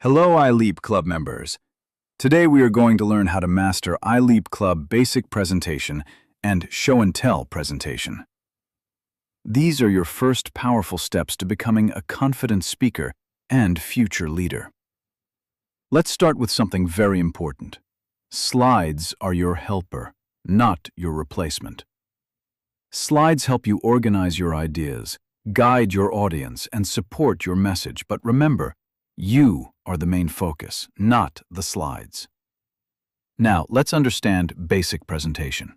Hello, iLEAP Club members. Today we are going to learn how to master iLEAP Club Basic Presentation and Show and Tell Presentation. These are your first powerful steps to becoming a confident speaker and future leader. Let's start with something very important. Slides are your helper, not your replacement. Slides help you organize your ideas, guide your audience, and support your message, but remember, you are the main focus, not the slides. Now, let's understand basic presentation.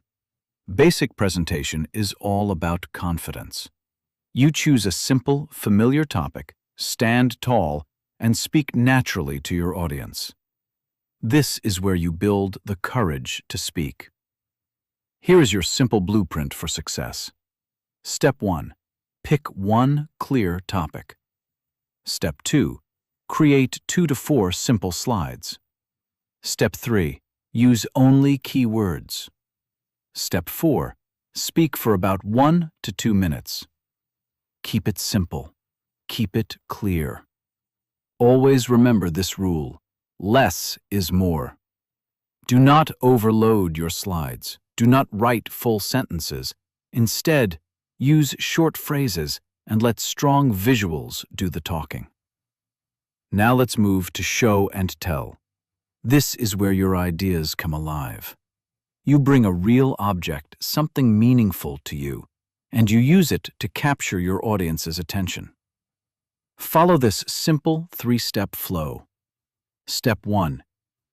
Basic presentation is all about confidence. You choose a simple, familiar topic, stand tall, and speak naturally to your audience. This is where you build the courage to speak. Here is your simple blueprint for success. Step 1. Pick one clear topic. Step 2. Create 2 to 4 simple slides. Step 3. Use only key words. Step 4. Speak for about 1 to 2 minutes. Keep it simple. Keep it clear. Always remember this rule. Less is more. Do not overload your slides. Do not write full sentences. Instead, use short phrases and let strong visuals do the talking. Now let's move to show and tell. This is where your ideas come alive. You bring a real object, something meaningful to you, and you use it to capture your audience's attention. Follow this simple 3-step flow. Step 1.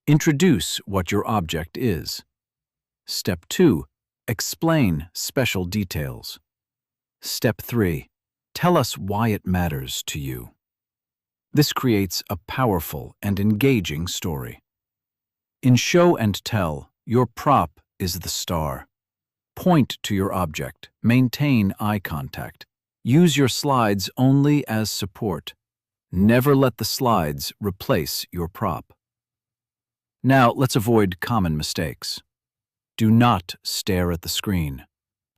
Introduce what your object is. Step 2. Explain special details. Step 3. Tell us why it matters to you. This creates a powerful and engaging story. In show and tell, your prop is the star. Point to your object, maintain eye contact. Use your slides only as support. Never let the slides replace your prop. Now let's avoid common mistakes. Do not stare at the screen.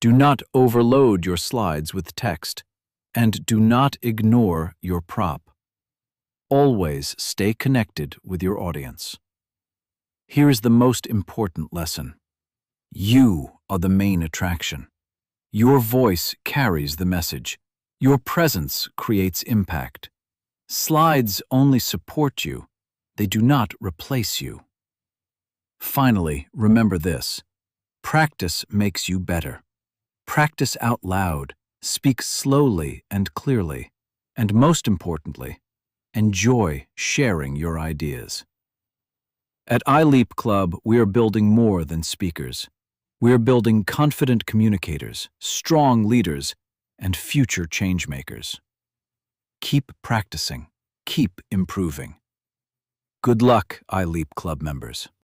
Do not overload your slides with text. And do not ignore your prop. Always stay connected with your audience. Here is the most important lesson. You are the main attraction. Your voice carries the message. Your presence creates impact. Slides only support you. They do not replace you. Finally, remember this. Practice makes you better. Practice out loud. Speak slowly and clearly. And most importantly, enjoy sharing your ideas. At iLEAP Club, we are building more than speakers. We are building confident communicators, strong leaders, and future changemakers. Keep practicing. Keep improving. Good luck, iLEAP Club members.